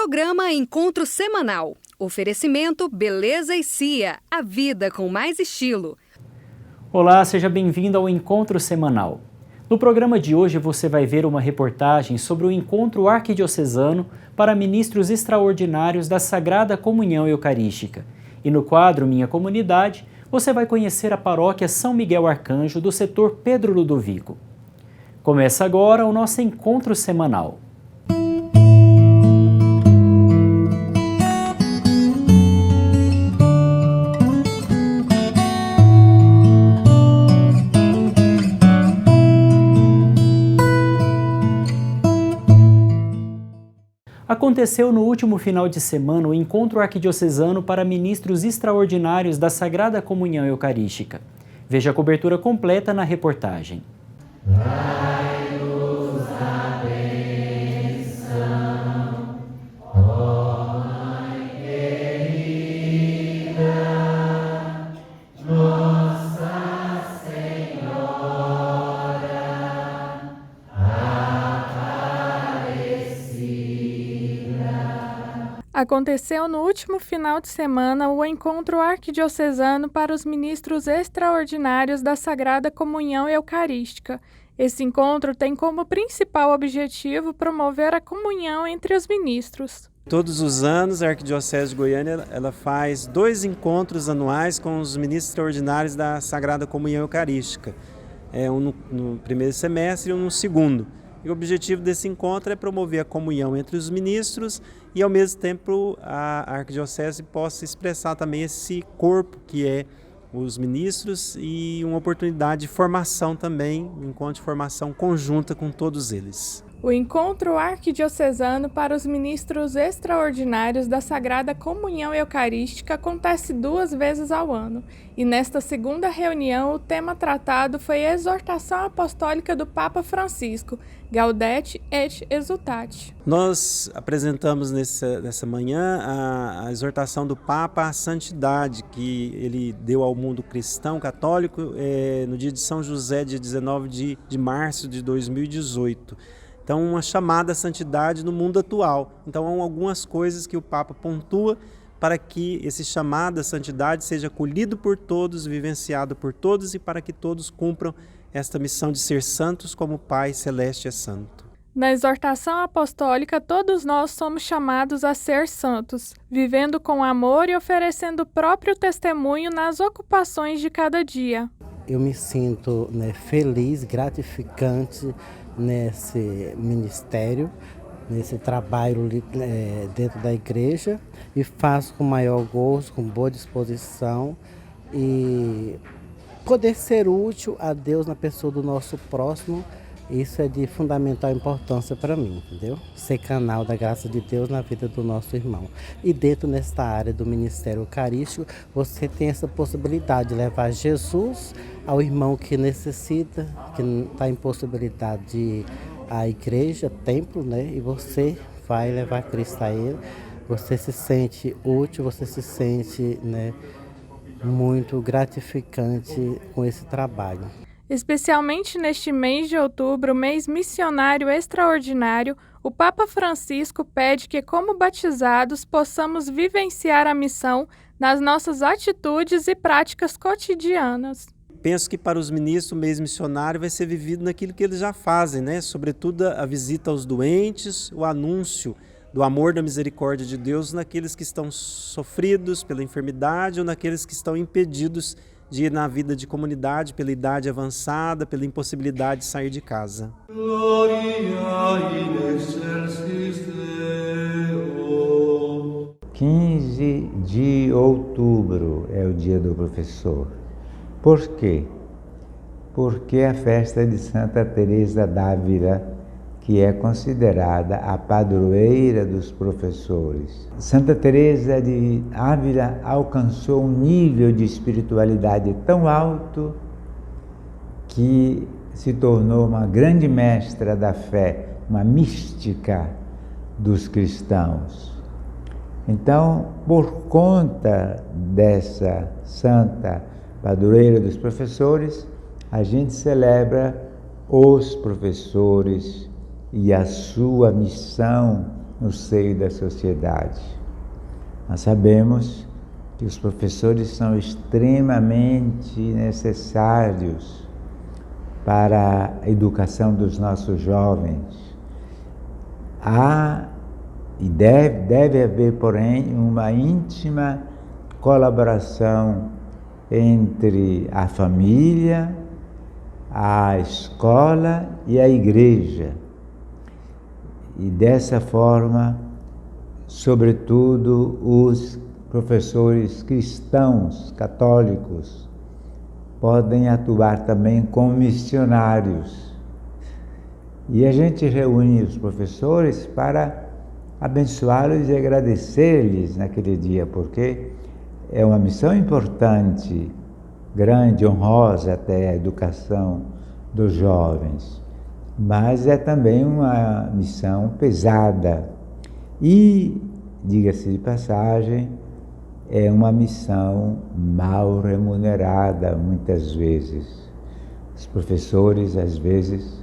Programa Encontro Semanal. Oferecimento Beleza e Cia, a vida com mais estilo. Olá, seja bem-vindo ao Encontro Semanal. No programa de hoje você vai ver uma reportagem sobre o Encontro Arquidiocesano para Ministros Extraordinários da Sagrada Comunhão Eucarística. E no quadro Minha Comunidade, você vai conhecer a paróquia São Miguel Arcanjo do setor Pedro Ludovico. Começa agora o nosso Encontro Semanal. Aconteceu no último final de semana o Encontro Arquidiocesano para Ministros Extraordinários da Sagrada Comunhão Eucarística. Veja a cobertura completa na reportagem. Dai-nos a bênção, ó Mãe querida, Nossa Senhora Aparecida. Aconteceu no último final de semana o Encontro Arquidiocesano para os Ministros Extraordinários da Sagrada Comunhão Eucarística. Esse encontro tem como principal objetivo promover a comunhão entre os ministros. Todos os anos a Arquidiocese de Goiânia ela faz 2 encontros anuais com os ministros extraordinários da Sagrada Comunhão Eucarística. Um no primeiro semestre e um no segundo. E o objetivo desse encontro é promover a comunhão entre os ministros e, ao mesmo tempo, a Arquidiocese possa expressar também esse corpo que é os ministros e uma oportunidade de formação também, um encontro de formação conjunta com todos eles. O Encontro Arquidiocesano para os Ministros Extraordinários da Sagrada Comunhão Eucarística acontece 2 vezes ao ano. E nesta segunda reunião, o tema tratado foi a exortação apostólica do Papa Francisco, Gaudete et Exsultate. Nós apresentamos nessa manhã a exortação do Papa à santidade que ele deu ao mundo cristão católico no dia de São José, dia 19 de março de 2018. Então, uma chamada à santidade no mundo atual. Então, há algumas coisas que o Papa pontua para que esse chamado à santidade seja acolhido por todos, vivenciado por todos e para que todos cumpram esta missão de ser santos como o Pai Celeste é santo. Na exortação apostólica, todos nós somos chamados a ser santos, vivendo com amor e oferecendo o próprio testemunho nas ocupações de cada dia. Eu me sinto feliz, gratificante nesse ministério, nesse trabalho dentro da igreja e faço com maior gosto, com boa disposição e poder ser útil a Deus na pessoa do nosso próximo, isso é de fundamental importância para mim, entendeu? Ser canal da graça de Deus na vida do nosso irmão. E dentro nesta área do ministério eucarístico, você tem essa possibilidade de levar Jesus ao irmão que necessita, que está em possibilidade de ir à igreja, templo, e você vai levar Cristo a ele. Você se sente útil, você se sente muito gratificante com esse trabalho. Especialmente neste mês de outubro, mês missionário extraordinário, o Papa Francisco pede que, como batizados, possamos vivenciar a missão nas nossas atitudes e práticas cotidianas. Penso que para os ministros o mês missionário vai ser vivido naquilo que eles já fazem, sobretudo a visita aos doentes, o anúncio do amor, da misericórdia de Deus naqueles que estão sofridos pela enfermidade ou naqueles que estão impedidos de ir na vida de comunidade pela idade avançada, pela impossibilidade de sair de casa. Gloria in excelsis Deo. 15 de outubro é o dia do professor. Por quê? Porque é a festa de Santa Teresa d'Ávila, que é considerada a padroeira dos professores. Santa Teresa de Ávila alcançou um nível de espiritualidade tão alto que se tornou uma grande mestra da fé, uma mística dos cristãos. Então, por conta dessa santa padroeira dos professores, a gente celebra os professores e a sua missão no seio da sociedade. Nós sabemos que os professores são extremamente necessários para a educação dos nossos jovens. Há e deve haver, porém, uma íntima colaboração entre a família, a escola e a igreja. E dessa forma, sobretudo, os professores cristãos, católicos, podem atuar também como missionários. E a gente reúne os professores para abençoá-los e agradecer-lhes naquele dia, porque é uma missão importante, grande, honrosa até a educação dos jovens, mas é também uma missão pesada e, diga-se de passagem, é uma missão mal remunerada muitas vezes. Os professores, às vezes,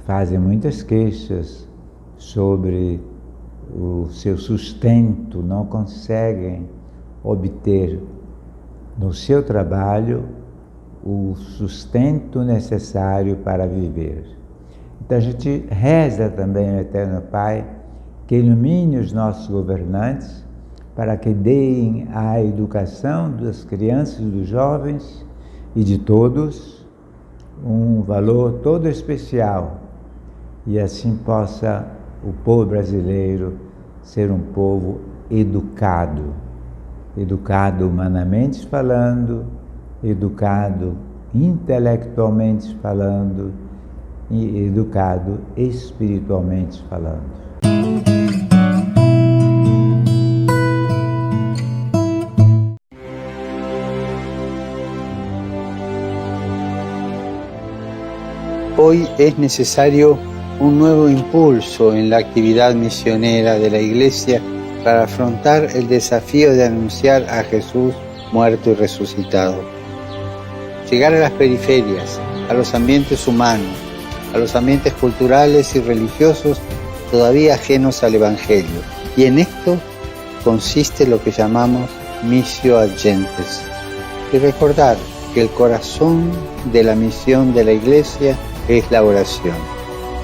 fazem muitas queixas sobre o seu sustento, não conseguem obter no seu trabalho o sustento necessário para viver. Então a gente reza também ao Eterno Pai que ilumine os nossos governantes para que deem à educação das crianças e dos jovens e de todos um valor todo especial, e assim possa o povo brasileiro ser um povo educado, educado humanamente falando, educado intelectualmente falando e educado espiritualmente falando. Hoy es necesario un nuevo impulso en la actividad misionera de la Iglesia para afrontar el desafío de anunciar a Jesús muerto y resucitado. Llegar a las periferias, a los ambientes humanos, a los ambientes culturales y religiosos todavía ajenos al Evangelio. Y en esto consiste lo que llamamos missio ad gentes. Y recordar que el corazón de la misión de la Iglesia es la oración.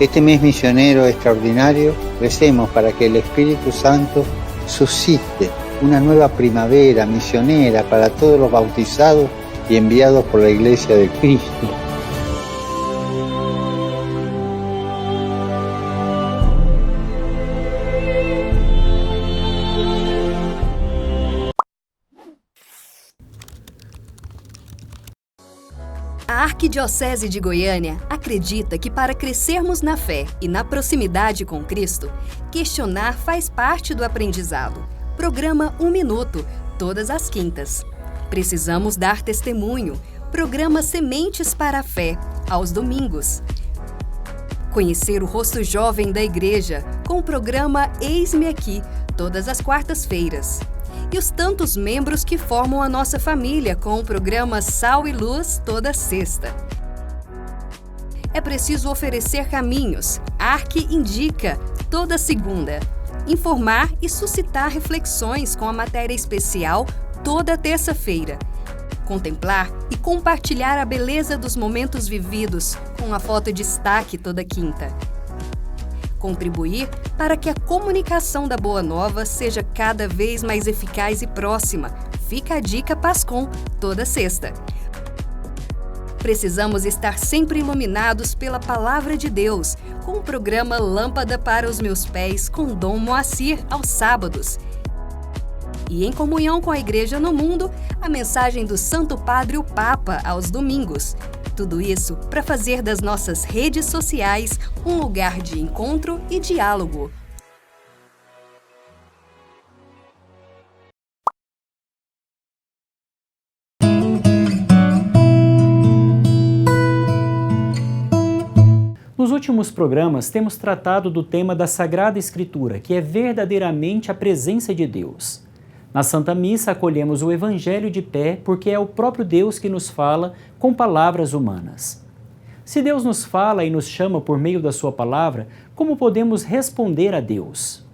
Este mes misionero extraordinario, recemos para que el Espíritu Santo suscite una nueva primavera misionera para todos los bautizados y enviados por la Iglesia de Cristo. A Arquidiocese de Goiânia acredita que para crescermos na fé e na proximidade com Cristo, questionar faz parte do aprendizado. Programa 1 Minuto, todas as quintas. Precisamos dar testemunho. Programa Sementes para a Fé, aos domingos. Conhecer o rosto jovem da igreja, com o programa Eis-me Aqui, todas as quartas-feiras. E os tantos membros que formam a nossa família com o programa Sal e Luz toda sexta. É preciso oferecer caminhos. Arque Indica, toda segunda. Informar e suscitar reflexões com a matéria especial toda terça-feira. Contemplar e compartilhar a beleza dos momentos vividos com a foto destaque toda quinta. Contribuir para que a comunicação da Boa Nova seja cada vez mais eficaz e próxima. Fica a dica Pascom, toda sexta. Precisamos estar sempre iluminados pela Palavra de Deus, com o programa Lâmpada para os Meus Pés, com Dom Moacir, aos sábados. E em comunhão com a Igreja no Mundo, a mensagem do Santo Padre o Papa, aos domingos. Tudo isso para fazer das nossas redes sociais um lugar de encontro e diálogo. Nos últimos programas, temos tratado do tema da Sagrada Escritura, que é verdadeiramente a presença de Deus. Na Santa Missa, acolhemos o Evangelho de pé, porque é o próprio Deus que nos fala com palavras humanas. Se Deus nos fala e nos chama por meio da sua palavra, como podemos responder a Deus?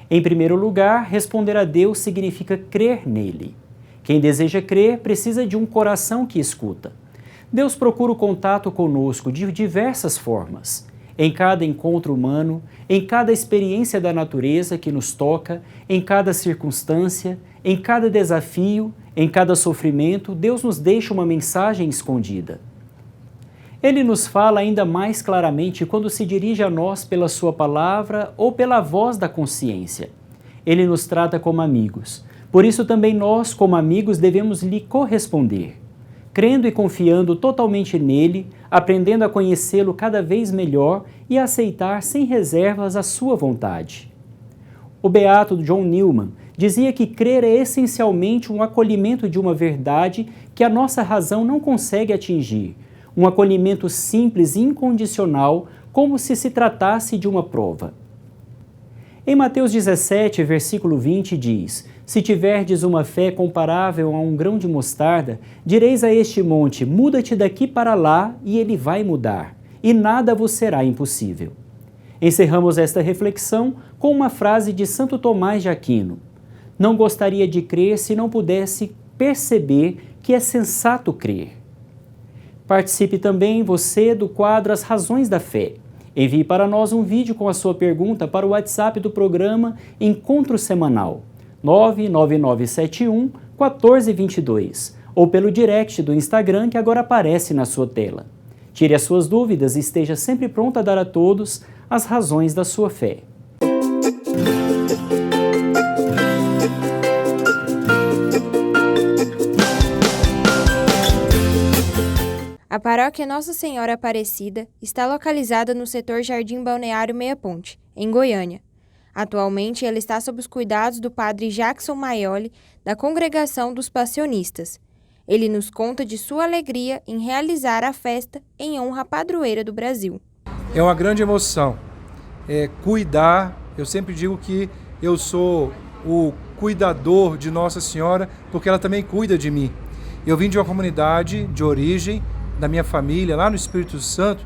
Em primeiro lugar, responder a Deus significa crer nele. Quem deseja crer precisa de um coração que escuta. Deus procura o contato conosco de diversas formas. Em cada encontro humano, em cada experiência da natureza que nos toca, em cada circunstância, em cada desafio, em cada sofrimento, Deus nos deixa uma mensagem escondida. Ele nos fala ainda mais claramente quando se dirige a nós pela sua palavra ou pela voz da consciência. Ele nos trata como amigos. Por isso também nós, como amigos, devemos lhe corresponder. Crendo e confiando totalmente nele, aprendendo a conhecê-lo cada vez melhor e a aceitar sem reservas a sua vontade. O beato John Newman dizia que crer é essencialmente um acolhimento de uma verdade que a nossa razão não consegue atingir, um acolhimento simples e incondicional, como se tratasse de uma prova. Em Mateus 17, versículo 20, diz: Se tiverdes uma fé comparável a um grão de mostarda, direis a este monte, muda-te daqui para lá, e ele vai mudar, e nada vos será impossível. Encerramos esta reflexão com uma frase de Santo Tomás de Aquino: Não gostaria de crer se não pudesse perceber que é sensato crer. Participe também você do quadro As Razões da Fé. Envie para nós um vídeo com a sua pergunta para o WhatsApp do programa Encontro Semanal 99971-1422 ou pelo direct do Instagram que agora aparece na sua tela. Tire as suas dúvidas e esteja sempre pronto a dar a todos as razões da sua fé. A paróquia Nossa Senhora Aparecida está localizada no setor Jardim Balneário Meia Ponte, em Goiânia. Atualmente, ela está sob os cuidados do padre Jackson Maioli, da Congregação dos Passionistas. Ele nos conta de sua alegria em realizar a festa em honra à padroeira do Brasil. É uma grande emoção. Cuidar, eu sempre digo que eu sou o cuidador de Nossa Senhora, porque ela também cuida de mim. Eu vim de uma comunidade de origem, da minha família, lá no Espírito Santo,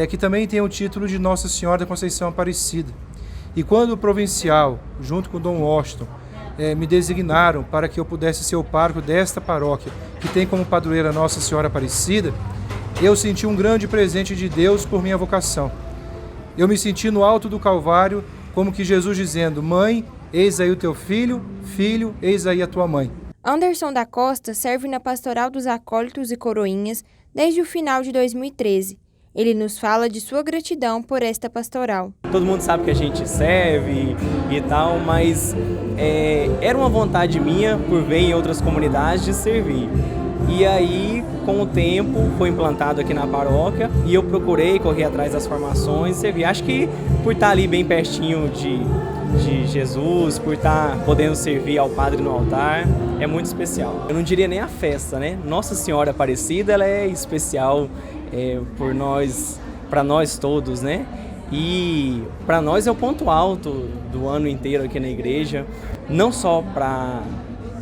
que também tem o título de Nossa Senhora da Conceição Aparecida. E quando o provincial, junto com Dom Washington, me designaram para que eu pudesse ser o pároco desta paróquia, que tem como padroeira Nossa Senhora Aparecida, eu senti um grande presente de Deus por minha vocação. Eu me senti no alto do Calvário, como que Jesus dizendo: Mãe, eis aí o teu filho, filho, eis aí a tua mãe. Anderson da Costa serve na Pastoral dos Acólitos e Coroinhas desde o final de 2013. Ele nos fala de sua gratidão por esta pastoral. Todo mundo sabe que a gente serve e tal, mas era uma vontade minha, por ver em outras comunidades, de servir. E aí, com o tempo, foi implantado aqui na paróquia e eu procurei correr atrás das formações e servir. Acho que por estar ali bem pertinho de Jesus, por estar podendo servir ao Padre no altar, é muito especial. Eu não diria nem a festa, né? Nossa Senhora Aparecida, ela é especial para nós todos, né? E para nós é o ponto alto do ano inteiro aqui na igreja, não só para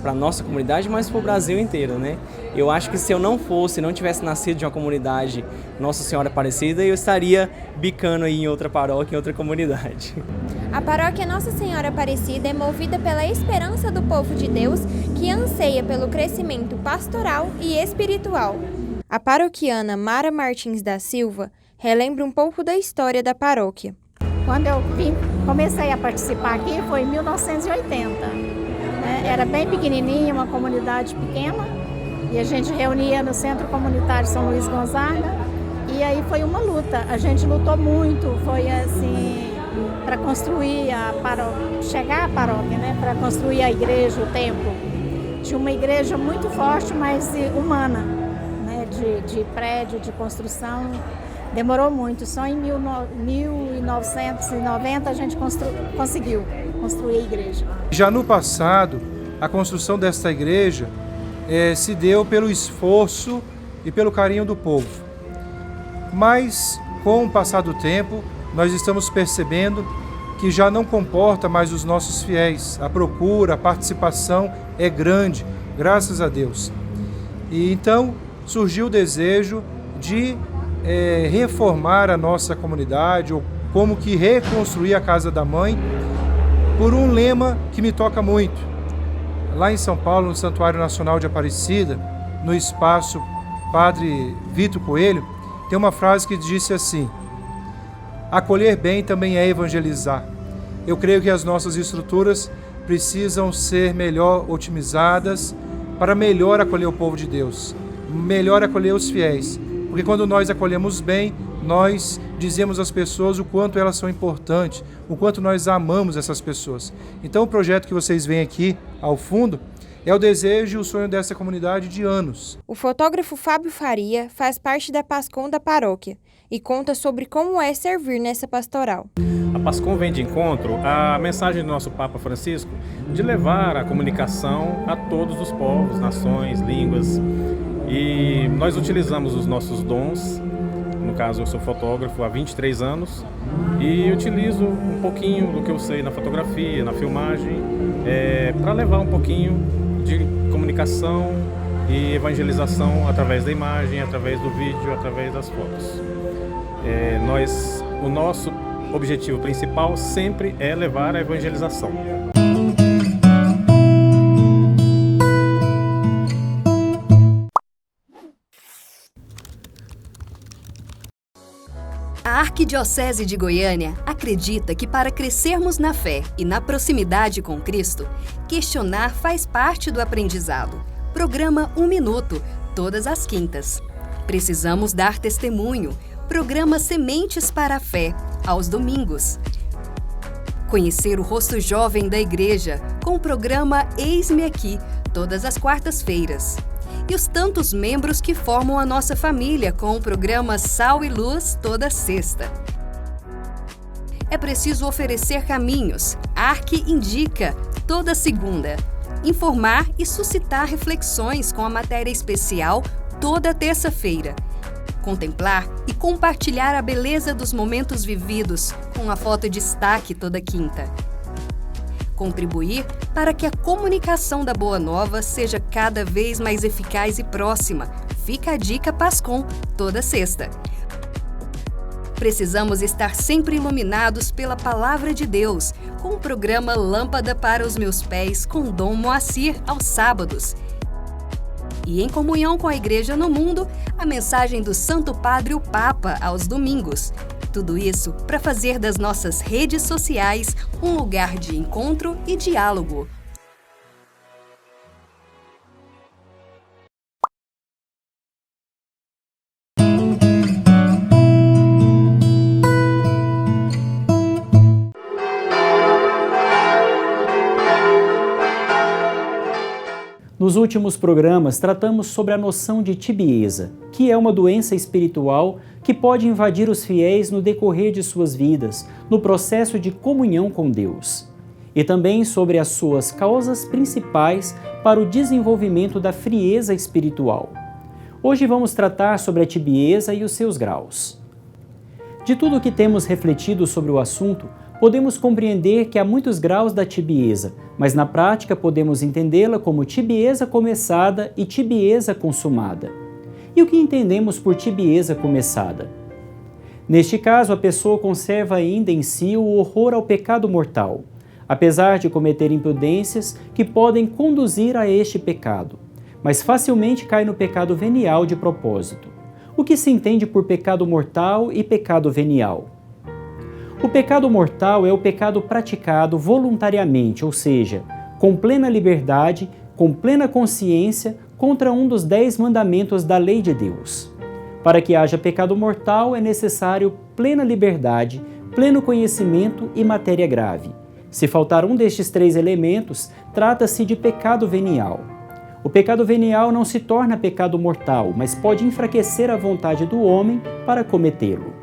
a nossa comunidade, mas para o Brasil inteiro, né? Eu acho que se eu não tivesse nascido de uma comunidade Nossa Senhora Aparecida, eu estaria bicando aí em outra paróquia, em outra comunidade. A paróquia Nossa Senhora Aparecida é movida pela esperança do povo de Deus, que anseia pelo crescimento pastoral e espiritual. A paroquiana Mara Martins da Silva relembra um pouco da história da paróquia. Quando eu comecei a participar aqui foi em 1980. Era bem pequenininha, uma comunidade pequena, e a gente reunia no Centro Comunitário São Luís Gonzaga, e aí foi uma luta. A gente lutou muito, foi assim, para construir a paróquia, chegar à paróquia, né? Para construir a igreja, o templo. Tinha uma igreja muito forte, mas humana, né? De prédio, de construção. Demorou muito, só em 1990 a gente conseguiu construir a igreja. Já no passado, a construção desta igreja se deu pelo esforço e pelo carinho do povo. Mas, com o passar do tempo, nós estamos percebendo que já não comporta mais os nossos fiéis. A procura, a participação é grande, graças a Deus. E então surgiu o desejo de reformar a nossa comunidade, ou como que reconstruir a Casa da Mãe, por um lema que me toca muito. Lá em São Paulo, no Santuário Nacional de Aparecida, no espaço Padre Vitor Coelho, tem uma frase que disse assim: acolher bem também é evangelizar. Eu creio que as nossas estruturas precisam ser melhor otimizadas para melhor acolher o povo de Deus, melhor acolher os fiéis, porque quando nós acolhemos bem, nós dizemos às pessoas o quanto elas são importantes, o quanto nós amamos essas pessoas. Então o projeto que vocês veem aqui ao fundo é o desejo e o sonho dessa comunidade de anos. O fotógrafo Fábio Faria faz parte da PASCOM da paróquia e conta sobre como é servir nessa pastoral. A PASCOM vem de encontro à mensagem do nosso Papa Francisco de levar a comunicação a todos os povos, nações, línguas. E nós utilizamos os nossos dons. No caso, eu sou fotógrafo há 23 anos e utilizo um pouquinho do que eu sei na fotografia, na filmagem, para levar um pouquinho de comunicação e evangelização através da imagem, através do vídeo, através das fotos. O nosso objetivo principal sempre é levar a evangelização. A Arquidiocese de Goiânia acredita que para crescermos na fé e na proximidade com Cristo, questionar faz parte do aprendizado. Programa 1 Minuto, todas as quintas. Precisamos dar testemunho. Programa Sementes para a Fé, aos domingos. Conhecer o rosto jovem da igreja, com o programa Eis-me Aqui, todas as quartas-feiras. E os tantos membros que formam a nossa família com o programa Sal e Luz toda sexta. É preciso oferecer caminhos. Arque Indica, toda segunda. Informar e suscitar reflexões com a matéria especial toda terça-feira. Contemplar e compartilhar a beleza dos momentos vividos com a foto destaque toda quinta. Contribuir para que a comunicação da Boa Nova seja cada vez mais eficaz e próxima. Fica a dica PASCOM, toda sexta. Precisamos estar sempre iluminados pela Palavra de Deus, com o programa Lâmpada para os Meus Pés com Dom Moacir aos sábados. E em comunhão com a Igreja no Mundo, a mensagem do Santo Padre o Papa aos domingos. Tudo isso para fazer das nossas redes sociais um lugar de encontro e diálogo. Nos últimos programas, tratamos sobre a noção de tibieza, que é uma doença espiritual que pode invadir os fiéis no decorrer de suas vidas, no processo de comunhão com Deus. E também sobre as suas causas principais para o desenvolvimento da frieza espiritual. Hoje vamos tratar sobre a tibieza e os seus graus. De tudo o que temos refletido sobre o assunto, podemos compreender que há muitos graus da tibieza, mas na prática podemos entendê-la como tibieza começada e tibieza consumada. E o que entendemos por tibieza começada? Neste caso, a pessoa conserva ainda em si o horror ao pecado mortal, apesar de cometer imprudências que podem conduzir a este pecado, mas facilmente cai no pecado venial de propósito. O que se entende por pecado mortal e pecado venial? O pecado mortal é o pecado praticado voluntariamente, ou seja, com plena liberdade, com plena consciência, contra um dos 10 mandamentos da lei de Deus. Para que haja pecado mortal é necessário plena liberdade, pleno conhecimento e matéria grave. Se faltar um destes 3 elementos, trata-se de pecado venial. O pecado venial não se torna pecado mortal, mas pode enfraquecer a vontade do homem para cometê-lo.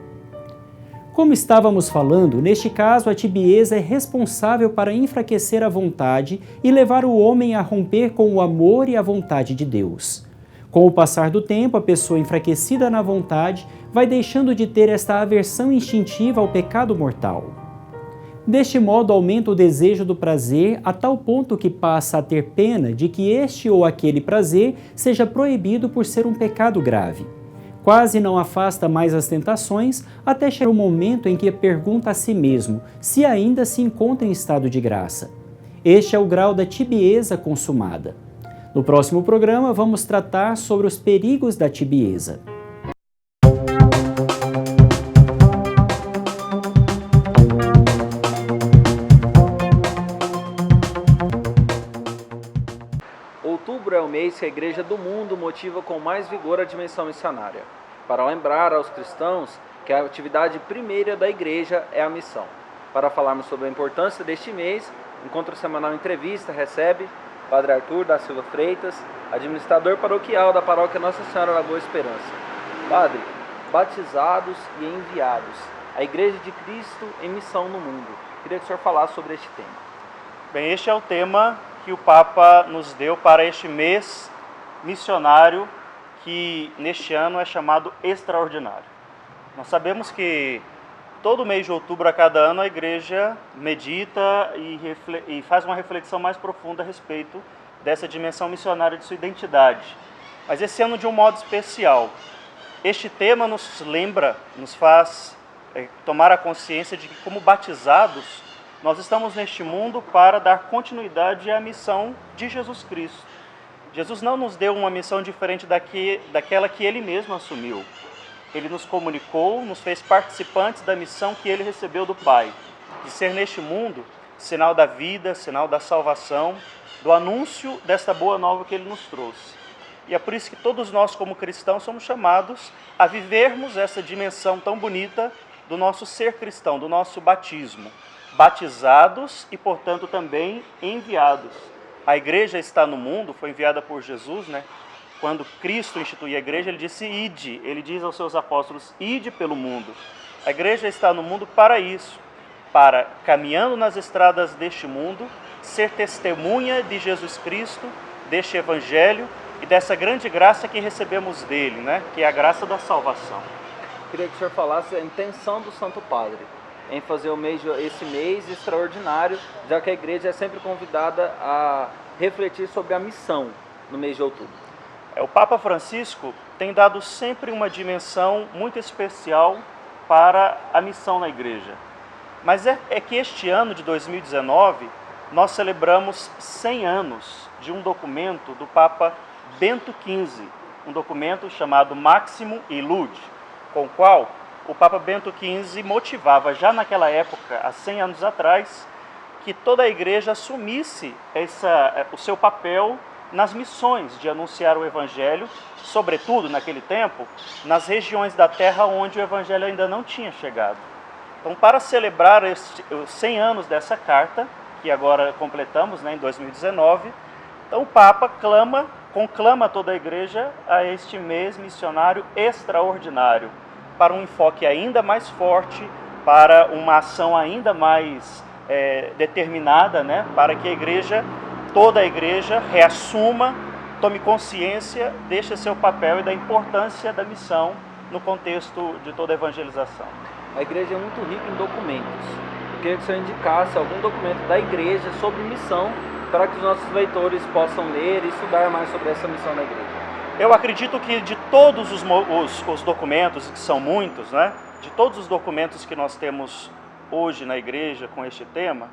Como estávamos falando, neste caso a tibieza é responsável para enfraquecer a vontade e levar o homem a romper com o amor e a vontade de Deus. Com o passar do tempo, a pessoa enfraquecida na vontade vai deixando de ter esta aversão instintiva ao pecado mortal. Deste modo, aumenta o desejo do prazer a tal ponto que passa a ter pena de que este ou aquele prazer seja proibido por ser um pecado grave. Quase não afasta mais as tentações, até chegar o momento em que pergunta a si mesmo se ainda se encontra em estado de graça. Este é o grau da tibieza consumada. No próximo programa, vamos tratar sobre os perigos da tibieza. Outubro é o mês que a Igreja do Mundo motiva com mais vigor a dimensão missionária, para lembrar aos cristãos que a atividade primeira da Igreja é a missão. Para falarmos sobre a importância deste mês, Encontro Semanal Entrevista recebe Padre Arthur da Silva Freitas, administrador paroquial da Paróquia Nossa Senhora da Boa Esperança. Padre, batizados e enviados, a Igreja de Cristo em missão no mundo. Queria que o senhor falasse sobre este tema. Bem, este é o tema que o Papa nos deu para este mês missionário, que neste ano é chamado extraordinário. Nós sabemos que todo mês de outubro a cada ano a Igreja medita e faz uma reflexão mais profunda a respeito dessa dimensão missionária de sua identidade. Mas esse ano de um modo especial. Este tema nos lembra, nos faz tomar a consciência de que, como batizados, nós estamos neste mundo para dar continuidade à missão de Jesus Cristo. Jesus não nos deu uma missão diferente daquela que Ele mesmo assumiu. Ele nos comunicou, nos fez participantes da missão que Ele recebeu do Pai, de ser neste mundo sinal da vida, sinal da salvação, do anúncio desta boa nova que Ele nos trouxe. E é por isso que todos nós, como cristãos, somos chamados a vivermos essa dimensão tão bonita do nosso ser cristão, do nosso batismo. Batizados e, portanto, também enviados. A igreja está no mundo, foi enviada por Jesus, né? Quando Cristo instituiu a igreja, Ele disse, ide. Ele diz aos seus apóstolos, ide pelo mundo. A igreja está no mundo para isso, para, caminhando nas estradas deste mundo, ser testemunha de Jesus Cristo, deste Evangelho e dessa grande graça que recebemos dele, né? Que é a graça da salvação. Queria que o senhor falasse a intenção do Santo Padre em fazer esse mês extraordinário, já que a igreja é sempre convidada a refletir sobre a missão no mês de outubro. O Papa Francisco tem dado sempre uma dimensão muito especial para a missão na igreja. Mas é que este ano de 2019, nós celebramos 100 anos de um documento do Papa Bento XV, um documento chamado Maximum Illud, com o qual o Papa Bento XV motivava já naquela época, há 100 anos atrás, que toda a igreja assumisse o seu papel nas missões de anunciar o Evangelho, sobretudo naquele tempo, nas regiões da terra onde o Evangelho ainda não tinha chegado. Então, para celebrar os 100 anos dessa carta, que agora completamos, né, em 2019, então o Papa conclama toda a igreja a este mês missionário extraordinário, para um enfoque ainda mais forte, para uma ação ainda mais determinada, né, para que toda a igreja reassuma, tome consciência deste seu papel e da importância da missão no contexto de toda a evangelização. A igreja é muito rica em documentos. Eu queria que o senhor indicasse algum documento da igreja sobre missão, para que os nossos leitores possam ler e estudar mais sobre essa missão da igreja. Eu acredito que de todos os documentos, que são muitos, né? De todos os documentos que nós temos hoje na igreja com este tema,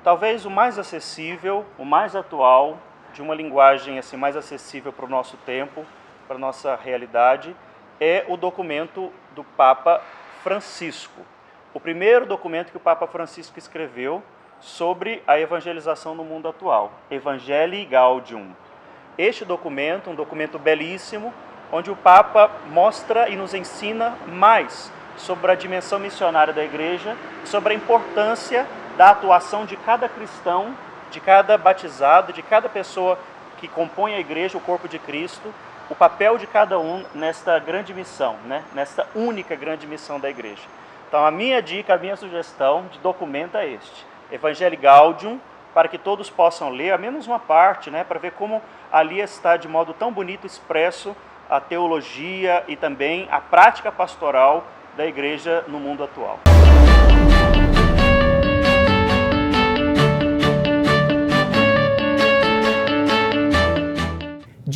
talvez o mais acessível, o mais atual, de uma linguagem assim, mais acessível para o nosso tempo, para a nossa realidade, é o documento do Papa Francisco. O primeiro documento que o Papa Francisco escreveu sobre a evangelização no mundo atual, Evangelii Gaudium. Este documento, um documento belíssimo, onde o Papa mostra e nos ensina mais sobre a dimensão missionária da igreja, sobre a importância da atuação de cada cristão, de cada batizado, de cada pessoa que compõe a igreja, o corpo de Cristo, o papel de cada um nesta grande missão, né? Nesta única grande missão da igreja. Então a minha dica, a minha sugestão de documento é este, Evangelii Gaudium, para que todos possam ler, a menos uma parte, né? Para ver como ali está de modo tão bonito expresso a teologia e também a prática pastoral da igreja no mundo atual.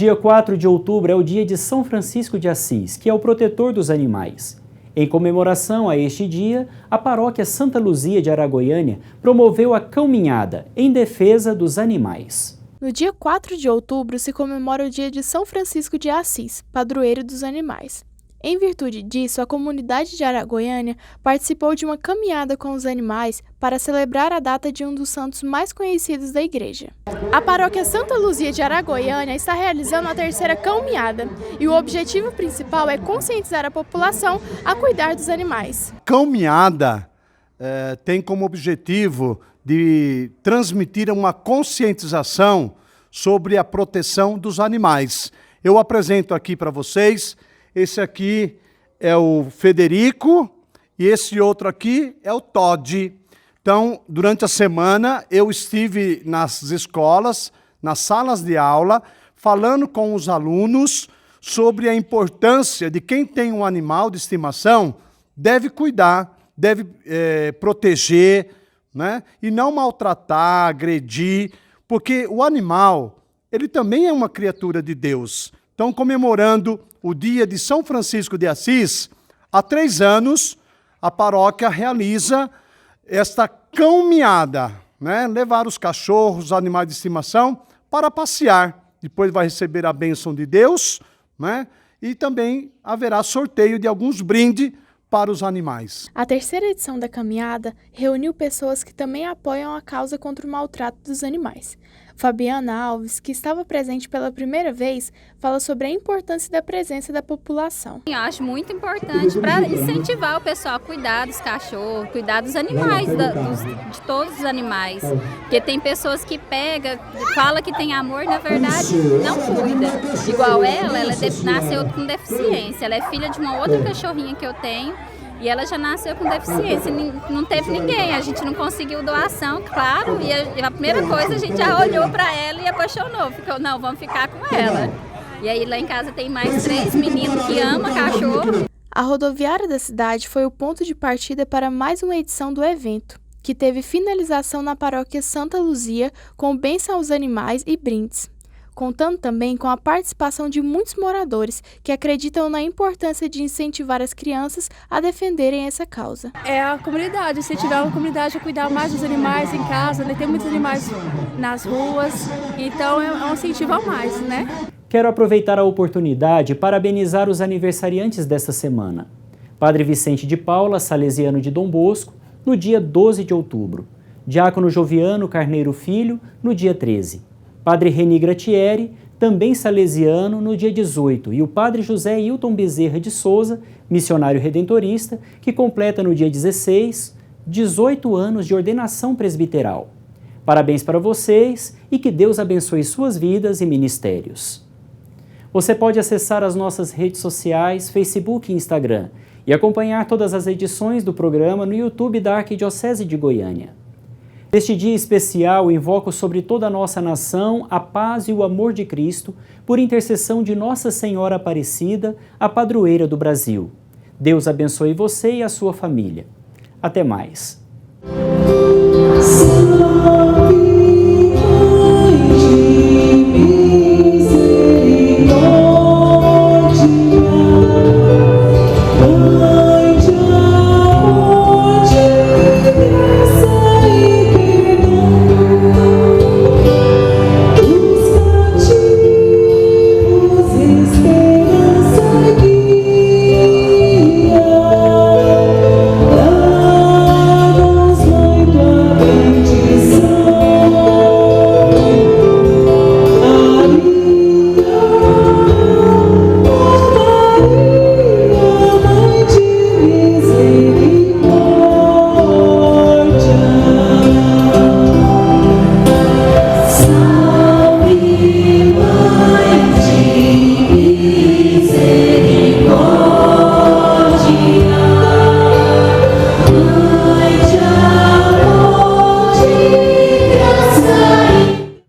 dia 4 de outubro é o dia de São Francisco de Assis, que é o protetor dos animais. Em comemoração a este dia, a paróquia Santa Luzia de Aragoiânia promoveu a caminhada em defesa dos animais. No dia 4 de outubro se comemora o dia de São Francisco de Assis, padroeiro dos animais. Em virtude disso, a comunidade de Aragoiânia participou de uma caminhada com os animais para celebrar a data de um dos santos mais conhecidos da igreja. A paróquia Santa Luzia de Aragoiânia está realizando a terceira caminhada e o objetivo principal é conscientizar a população a cuidar dos animais. Caminhada tem como objetivo de transmitir uma conscientização sobre a proteção dos animais. Eu apresento aqui para vocês. Esse aqui é o Federico e esse outro aqui é o Todd. Então, durante a semana, eu estive nas escolas, nas salas de aula, falando com os alunos sobre a importância de quem tem um animal de estimação deve cuidar, deve proteger, né? E não maltratar, agredir, porque o animal, ele também é uma criatura de Deus. Então, comemorando o dia de São Francisco de Assis, há 3 anos, a paróquia realiza esta caminhada, né? Levar os cachorros, os animais de estimação, para passear. Depois vai receber a bênção de Deus, né? E também haverá sorteio de alguns brindes para os animais. A terceira edição da caminhada reuniu pessoas que também apoiam a causa contra o maltrato dos animais. Fabiana Alves, que estava presente pela primeira vez, fala sobre a importância da presença da população. Eu acho muito importante para incentivar o pessoal a cuidar dos cachorros, cuidar dos animais, de todos os animais. Porque tem pessoas que pegam, falam que tem amor, na verdade não cuida. Igual ela nasceu com deficiência, ela é filha de uma outra cachorrinha que eu tenho. E ela já nasceu com deficiência, não teve ninguém, a gente não conseguiu doação, claro, e a primeira coisa a gente já olhou para ela e apaixonou, ficou, não, vamos ficar com ela. E aí lá em casa tem mais 3 meninos que amam cachorro. A rodoviária da cidade foi o ponto de partida para mais uma edição do evento, que teve finalização na paróquia Santa Luzia com bênção aos animais e brindes. Contando também com a participação de muitos moradores que acreditam na importância de incentivar as crianças a defenderem essa causa. É a comunidade, incentivar a comunidade a cuidar mais dos animais em casa, né? Tem muitos animais nas ruas, então é um incentivo a mais, né? Quero aproveitar a oportunidade e parabenizar os aniversariantes desta semana. Padre Vicente de Paula, salesiano de Dom Bosco, no dia 12 de outubro. Diácono Joviano Carneiro Filho, no dia 13. Padre Reni Gratieri, também salesiano, no dia 18, e o Padre José Hilton Bezerra de Souza, missionário redentorista, que completa no dia 16, 18 anos de ordenação presbiteral. Parabéns para vocês e que Deus abençoe suas vidas e ministérios. Você pode acessar as nossas redes sociais, Facebook e Instagram, e acompanhar todas as edições do programa no YouTube da Arquidiocese de Goiânia. Neste dia especial, invoco sobre toda a nossa nação a paz e o amor de Cristo, por intercessão de Nossa Senhora Aparecida, a padroeira do Brasil. Deus abençoe você e a sua família. Até mais.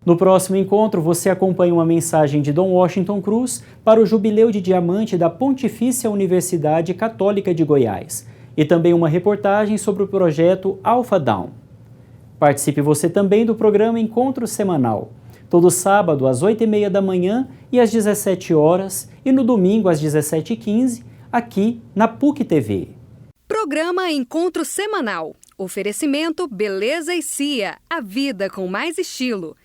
No próximo encontro, você acompanha uma mensagem de Dom Washington Cruz para o Jubileu de Diamante da Pontifícia Universidade Católica de Goiás e também uma reportagem sobre o projeto Alpha Down. Participe você também do programa Encontro Semanal. todo sábado às 8h30 da manhã e às 17 horas e no domingo às 17h15, aqui na PUC TV. Programa Encontro Semanal. Oferecimento Beleza e Cia, a vida com mais estilo.